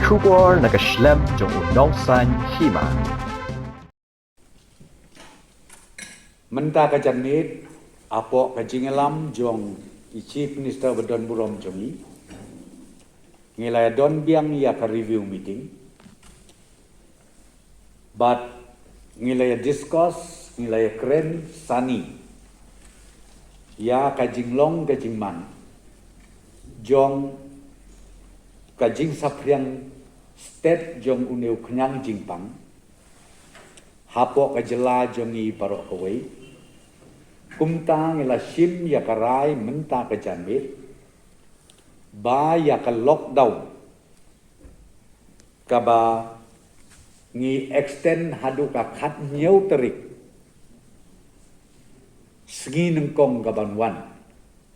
出国那个 schlemm 中有农山起嘛。 Menta kajanit apo kajingelam jong i Chief Minister Bedon Burom jongi ngilai don biang ya ka review meeting but ngilai discuss ngilai keren sani ya kajinglong kajingman jong kajing sapriang state jong uneu kenyang jingpang hapo kajela jongi parok kawai kumta ngila sim ya karai menta kajanmit ba ya ka lockdown kaba ngi extend hadu ka khat nyau terik segi nengkong kabanwan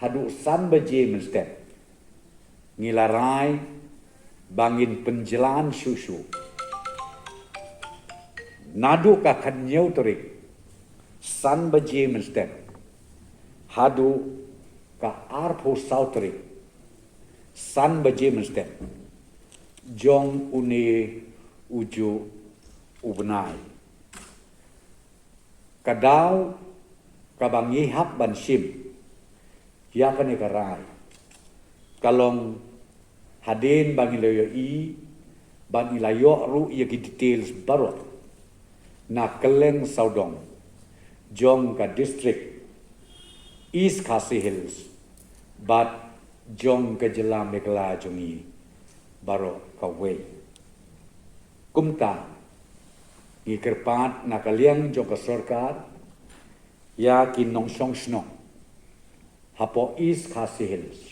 hadu san baje menstep ngila rai bangin penjelan susu nadu ka khat nyau terik san baje menstep hadu ka arpo sautri san baje menstep jong une uju ubnai kadau kabangi hap ban sim ya kane karai kalong hadin bangi loyo i bangi layo ru ya ki details baru na keleng saudong jong ka district East Khasi Hills, but jong kajela megla jongi baro kawai. Kumta ngi kerpat nakaliang jong ka sarkar ya kinong song sno hapo East Khasi Hills,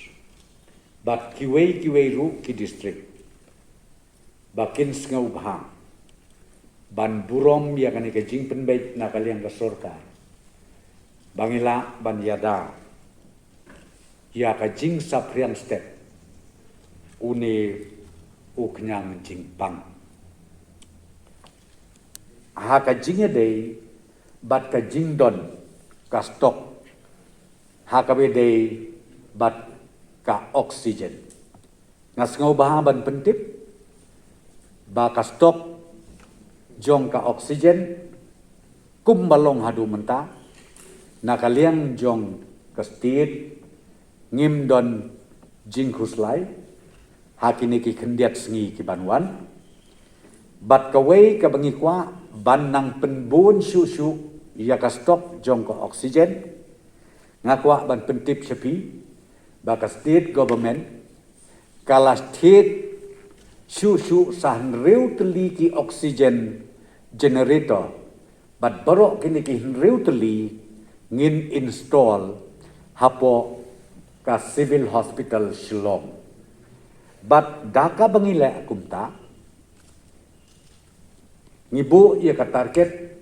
but kiwei ru ki district bakin sngau bhang ban burom ya kani ka jing penbait nakaliang ka sarkar Bangila ban yada ya ka jing sapriang step une uknyang jing pang ha ka jing dei bat ka jing don ka stop ha ka be dei bat ka oxygen ngas ngau ba ban pentip ba ka stop jong ka oxygen kum balong hadu menta nakaliang jong kastit ngim don jing khuslai hakini ki khendiat sngi ki banwan bat kawai ka bangi kwa ban nang penbun susu ya ka stop jong ko oxygen ngakwa ban pentip sepi ba ka state government kala state susu san reu teli ki oxygen generator bat barok kini ki reu teli ngin install hapo ka civil hospital Shillong. But daka bangila kumta ngibu ia ka target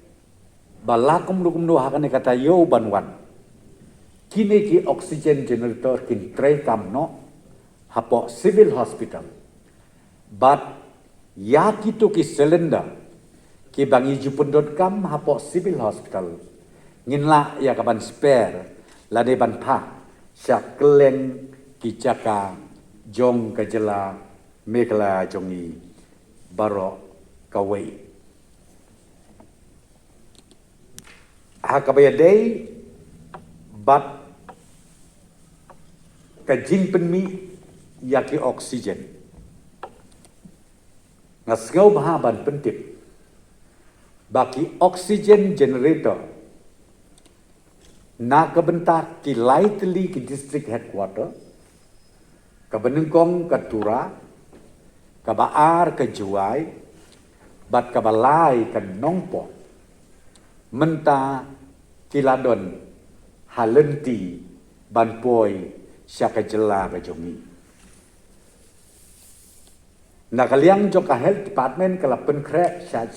balakum do hakane kata yo banwan kini ki oxygen generator kin tray kam no hapo civil hospital but ya kitu ki cylinder ki bangi jupundot kam hapo civil hospital ngin la ya kaban spare la de ban pa syak keleng kicaka jong kajela mekla jongi baro kawai hakabaya day bat kajing penmi yaki oksigen ngasngau bahaban pentip baki oksigen generator na kabentak ki lightly ki district headquarter kabenengkong katura kabaar ka juai bat kabalai ka nongpo menta kiladon halenti banpoi syaka jela ka jongi nakaliang joka health department kala penkre syat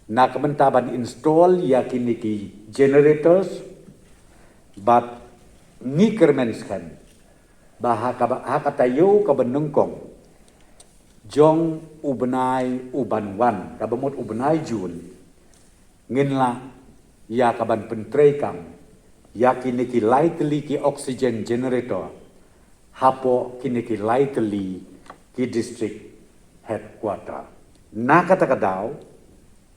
na kementaban install yakini ki generators but ni kermenskan hakatayo kabenengkong jong ubenai ubanwan kabemut ubenai jun nginla ya kaban pentrekam yakini ki lightly ki oxygen generator hapo kini ki lightly ki district headquarter. Na kata kadau,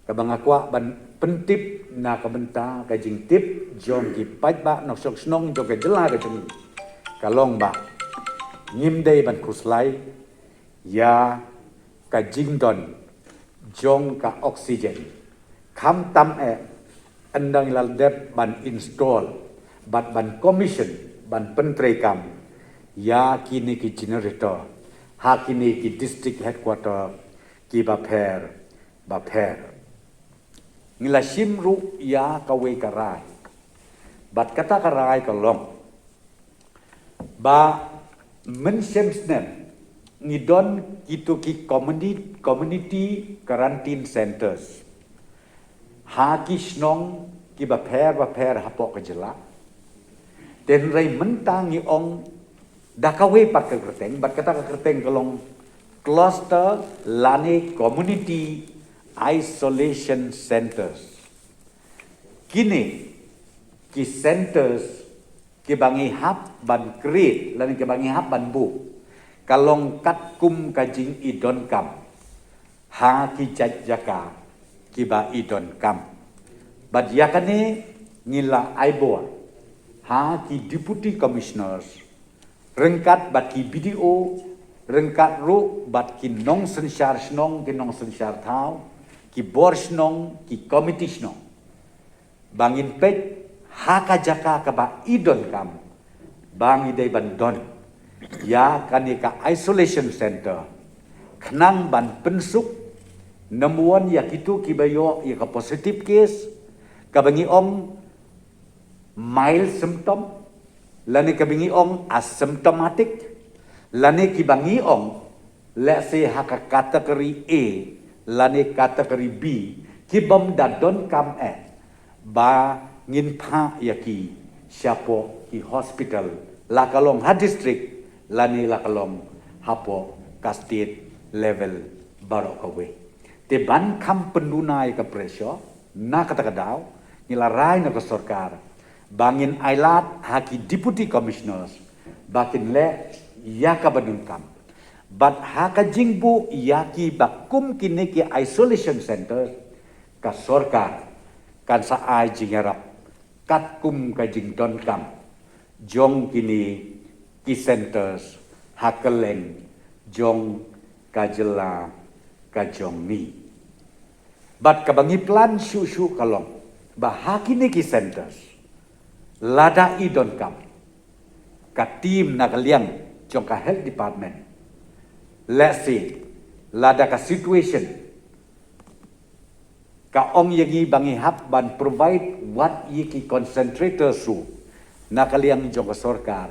kabang akwa ban pentip na kabenta kajing tip jong ki paj ba nok sok snong jong ke jela ke jeng kalong ba ngim dei ban kuslai ya kajing don jong ka oksigen kam tam andang lal dep ban install ban commission ban pentrekam ya kini ki generator ha kini ki district headquarter ki baper ngila simru ya kawe karai bat kata karai kalong ba mensemsnem ngidon itu ki community quarantine centers ha ki snong ki baper hapok kejela den rai mentangi ong dakawe pat kerteng bat kata kerteng kalong cluster lane community isolation centers kini ki centers ki bangi hap ban create lane ki bangi hap ban bu kalong kat kum kajing idon kam ha ki jaka ki ba idon kam bad yakane ngila aiboa ha ki deputy commissioners rengkat bat ki BDO rengkat ru bat ki nong sensyar snong ki nong sensyar thau ki bor snong ki committee snong bangin pet haka jaka ka ba idon kam bangi dei bandon ya kanika isolation center khnang ban pensuk namuan ya kitu ki bayo ya ka positive case ka bangi ong mild symptom lani ka bangi ong asymptomatic lani ki bangi ong let's say haka category A lani category B ki bom dadon kam ba ngin pha yaki siapo ki hospital la kalong ha district lani la kalong hapo ka state level barok kawe te ban kam pendunai ka presyo na kata kadau nila rai na ka sarkar bangin ailat haki deputy commissioners bakin le ya ka badun kam but haka jingbu yaki bakum kini ki isolation center ka sarkar kan sa ai jingarap kat kum ka jing don kam jong kini ki centers hakeleng jong kajela kajong ni bat kabangi plan shu kalong bahakini ki centers lada idon kam ka team nakaliang jong ka health department let's say lada ka situation ka ong yagi bangi hap ban provide what yiki concentrator su nakaliang jong ka sarkar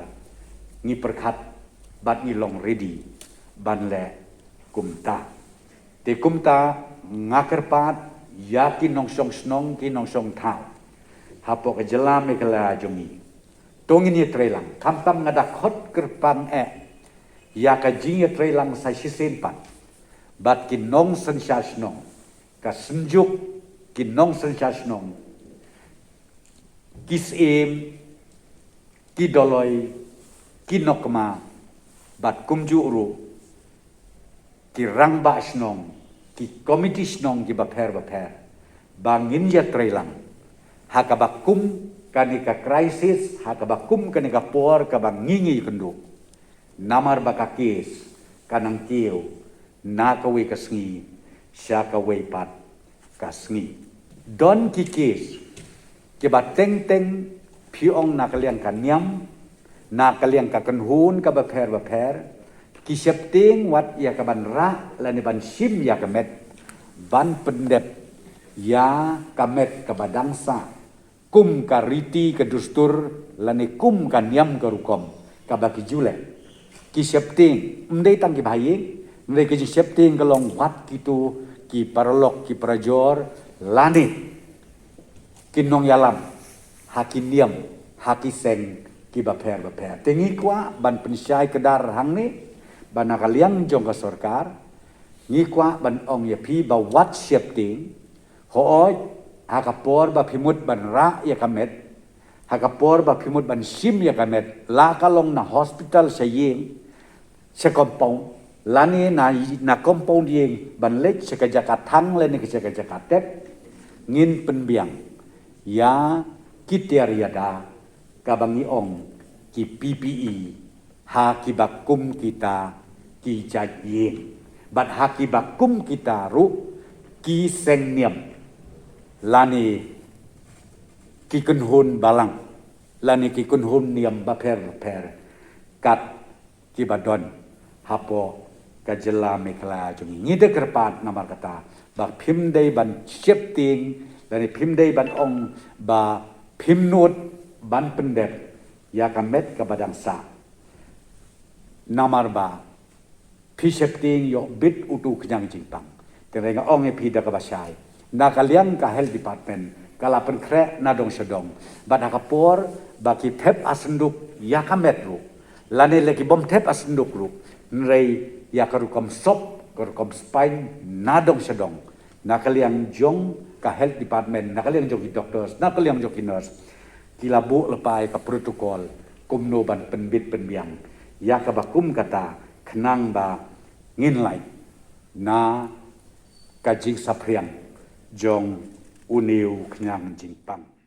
ngi perkhat bat ngi long ready ban le kumta te kumta ngakerpat yakin nong song snong ki nong song thau hapo ka jela me kala jongi tongin ye trelang kamtam ngada khot kerpang ya ka jing ye trelang sa sisen pan bat ki nong sensya snong ka senjuk ki nong sensya snong kis ki doloi ki nokma bat kumju uru ki rangba snong ki komiti snong ki baper bangin ya trelang hakabakum kanika krisis hakabakum kanika por kabang ngingi kendu namar baka kes kanang kiyo nakawe kasngi syakawe pat kasngi don ki kes ki bateng piong nakaliang kanyam nakaliang kakenhun ka baper ki septing wat ya kaban ra lani ban sim ya kamet ban pendep ya kamet kabadangsa kum kariti kedustur lani kum kanyam karukom kabaki jule ki septing mdei tang ki bhaying mdei ki septing kalong wat kitu ki parolok ki prajor lani kinong yalam hakiniam hakiseng ki baper tengi kwa ban pensyai kedar hang ni ban nakaliang jong ka sarkar ngi kwa ban ong ya pi ba wat septing hooj hakapor ba pimut ban ra ya kamet hakapor ba pimut ban sim ya kamet la kalong na hospital sa ying sa kompong lani na compound yang banlek sekajakat thang le ni sekajakat tek ngin penbiang ya kriteria da kabangi ong ki PPE ha ki bakum kita ki jaying bat ha ki bakum kita ru ki sengniam lani ki kunhun balang lani ki kunhun niam baper kat ki badon hapo kajela mekla jungi ngide kerpat namar kata ba phim dei ban chep ting lani phim dei ban ong ba phim nut ban pendep ya kamet ka badang sa namar ba phi chep ting yo bit utu knyang jingpang tenga ong e phi da ka basai na kalian ka health department kala pen kre na dong sedong ba da kapor ba ki thep asenduk ya kamet ru lani leki bom thep asenduk ru nrei ya karukom sop karukom spine nadong sedong nakaliang jong ka health department nakaliang jong ki doctors nakaliang jong ki nurse kilabu lepai ka protokol kumno ban penbit penbiang ya ka bakum kata kenang ba nginlai na ka jing sapriang jong uniu knyang jingpang